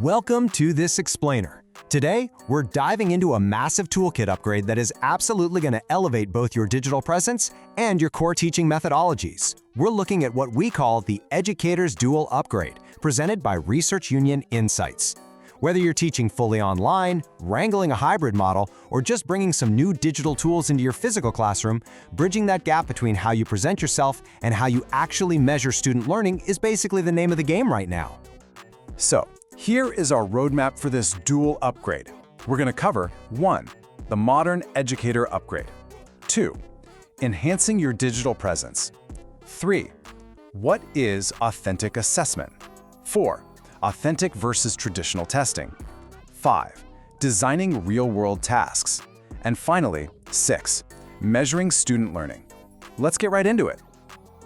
Welcome to This Explainer. Today, we're diving into a massive toolkit upgrade that is absolutely going to elevate both your digital presence and your core teaching methodologies. We're looking at what we call the Educator's Dual Upgrade, presented by Research Union Insights. Whether you're teaching fully online, wrangling a hybrid model, or just bringing some new digital tools into your physical classroom, bridging that gap between how you present yourself and how you actually measure student learning is basically the name of the game right now. So, here is our roadmap for this dual upgrade. We're going to cover 1. The modern educator upgrade. 2. Enhancing your digital presence. 3. What is authentic assessment? 4. Authentic versus traditional testing. 5. Designing real-world tasks. And finally, 6. Measuring student learning. Let's get right into it.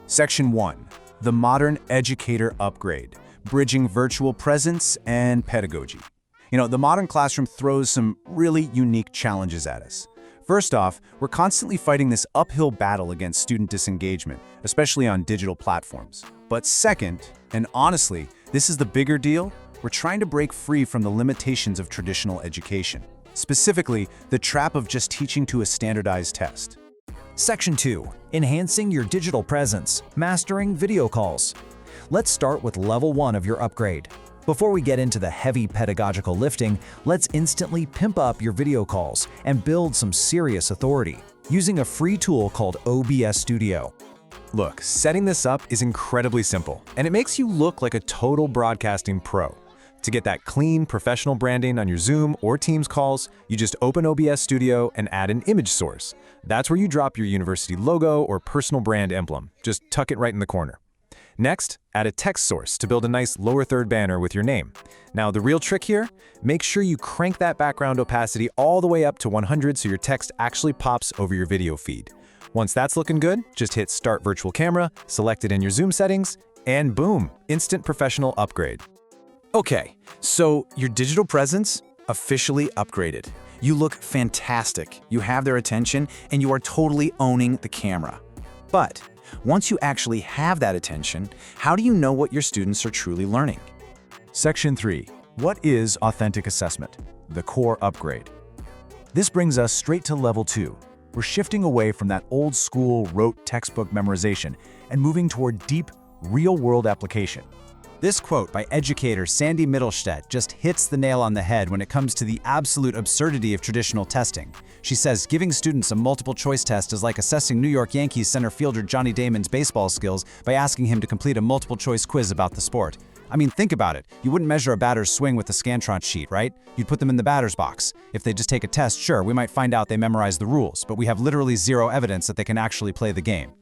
Section 1. The modern educator upgrade. Bridging virtual presence and pedagogy. The modern classroom throws some really unique challenges at us. First off, we're constantly fighting this uphill battle against student disengagement, especially on digital platforms. But second, and honestly, this is the bigger deal, we're trying to break free from the limitations of traditional education, specifically the trap of just teaching to a standardized test. Section 2. Enhancing your digital presence, mastering video calls. Let's start with level 1 of your upgrade. Before we get into the heavy pedagogical lifting, let's instantly pimp up your video calls and build some serious authority using a free tool called OBS Studio. Look, setting this up is incredibly simple, and it makes you look like a total broadcasting pro. To get that clean, professional branding on your Zoom or Teams calls, you just open OBS Studio and add an image source. That's where you drop your university logo or personal brand emblem. Just tuck it right in the corner. Next, add a text source to build a nice lower third banner with your name. Now, the real trick here, make sure you crank that background opacity all the way up to 100 so your text actually pops over your video feed. Once that's looking good, just hit Start Virtual Camera, select it in your Zoom settings, and boom, instant professional upgrade. Okay, so your digital presence officially upgraded. You look fantastic, you have their attention, and you are totally owning the camera. But once you actually have that attention, how do you know what your students are truly learning? Section 3. What is authentic assessment? The core upgrade. This brings us straight to level 2. We're shifting away from that old school rote textbook memorization and moving toward deep, real-world application. This quote by educator Sandy Mittelstadt just hits the nail on the head when it comes to the absolute absurdity of traditional testing. She says giving students a multiple-choice test is like assessing New York Yankees center fielder Johnny Damon's baseball skills by asking him to complete a multiple-choice quiz about the sport. I mean, think about it. You wouldn't measure a batter's swing with a Scantron sheet, right? You'd put them in the batter's box. If they just take a test, sure, we might find out they memorized the rules, but we have literally zero evidence that they can actually play the game.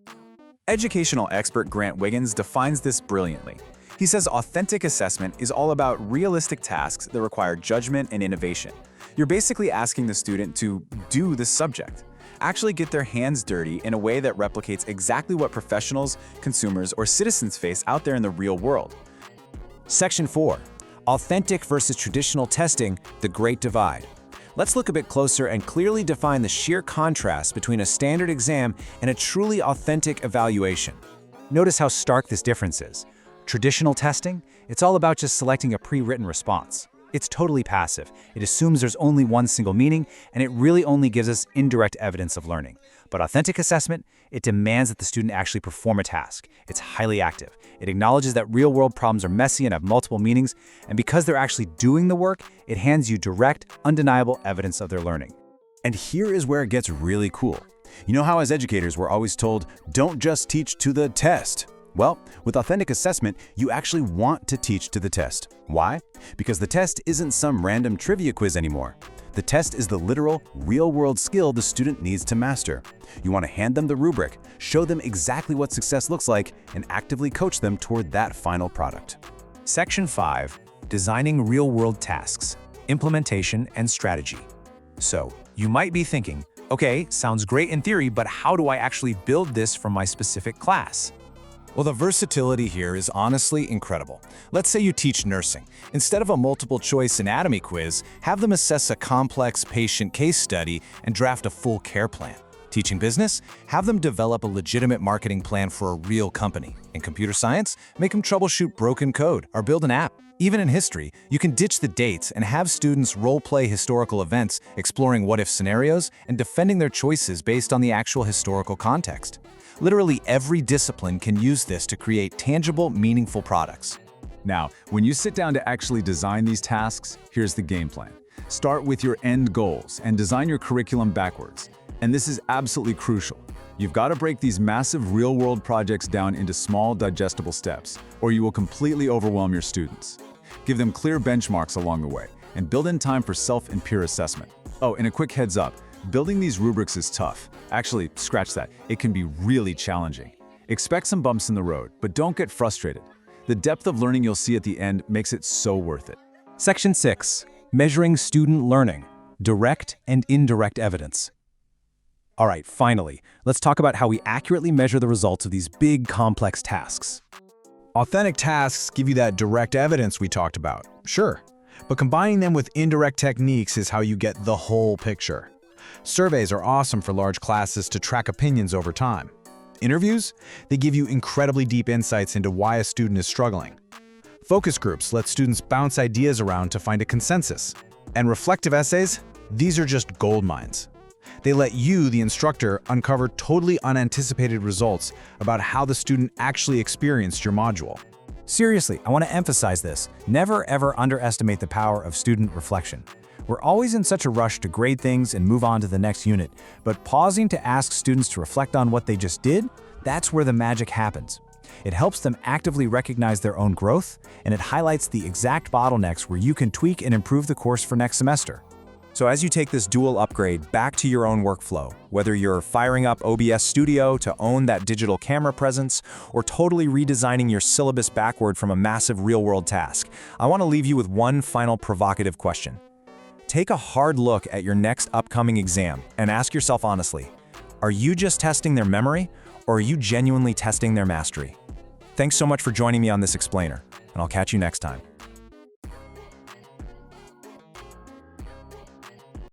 Educational expert Grant Wiggins defines this brilliantly. He says authentic assessment is all about realistic tasks that require judgment and innovation. You're basically asking the student to do the subject, actually get their hands dirty in a way that replicates exactly what professionals, consumers, or citizens face out there in the real world. Section 4. Authentic versus traditional testing, the Great Divide. Let's look a bit closer and clearly define the sheer contrast between a standard exam and a truly authentic evaluation. Notice how stark this difference is. Traditional testing, it's all about just selecting a pre-written response. It's totally passive. It assumes there's only one single meaning, and it really only gives us indirect evidence of learning. But authentic assessment, it demands that the student actually perform a task. It's highly active. It acknowledges that real-world problems are messy and have multiple meanings, and because they're actually doing the work, it hands you direct, undeniable evidence of their learning. And here is where it gets really cool. You know how as educators we're always told, don't just teach to the test. Well, with authentic assessment, you actually want to teach to the test. Why? Because the test isn't some random trivia quiz anymore. The test is the literal, real-world skill the student needs to master. You want to hand them the rubric, show them exactly what success looks like, and actively coach them toward that final product. Section 5. Designing real-world tasks, implementation, and strategy. So, you might be thinking, okay, sounds great in theory, but how do I actually build this for my specific class? Well, the versatility here is honestly incredible. Let's say you teach nursing. Instead of a multiple-choice anatomy quiz, have them assess a complex patient case study and draft a full care plan. Teaching business? Have them develop a legitimate marketing plan for a real company. In computer science? Make them troubleshoot broken code or build an app. Even in history, you can ditch the dates and have students role-play historical events, exploring what-if scenarios and defending their choices based on the actual historical context. Literally every discipline can use this to create tangible, meaningful products. Now, when you sit down to actually design these tasks, here's the game plan. Start with your end goals and design your curriculum backwards. And this is absolutely crucial. You've got to break these massive real-world projects down into small, digestible steps, or you will completely overwhelm your students. Give them clear benchmarks along the way, and build in time for self and peer assessment. Oh, and a quick heads up, building these rubrics is tough. Actually, scratch that, it can be really challenging. Expect some bumps in the road, but don't get frustrated. The depth of learning you'll see at the end makes it so worth it. Section 6. Measuring student learning. Direct and indirect evidence. All right, finally, let's talk about how we accurately measure the results of these big, complex tasks. Authentic tasks give you that direct evidence we talked about, sure, but combining them with indirect techniques is how you get the whole picture. Surveys are awesome for large classes to track opinions over time. Interviews? They give you incredibly deep insights into why a student is struggling. Focus groups let students bounce ideas around to find a consensus. And reflective essays? These are just gold mines. They let you, the instructor, uncover totally unanticipated results about how the student actually experienced your module. Seriously, I want to emphasize this. Never ever underestimate the power of student reflection. We're always in such a rush to grade things and move on to the next unit, but pausing to ask students to reflect on what they just did, that's where the magic happens. It helps them actively recognize their own growth, and it highlights the exact bottlenecks where you can tweak and improve the course for next semester. So as you take this dual upgrade back to your own workflow, whether you're firing up OBS Studio to own that digital camera presence, or totally redesigning your syllabus backward from a massive real-world task, I want to leave you with one final provocative question. Take a hard look at your next upcoming exam and ask yourself honestly, are you just testing their memory, or are you genuinely testing their mastery? Thanks so much for joining me on this explainer, and I'll catch you next time.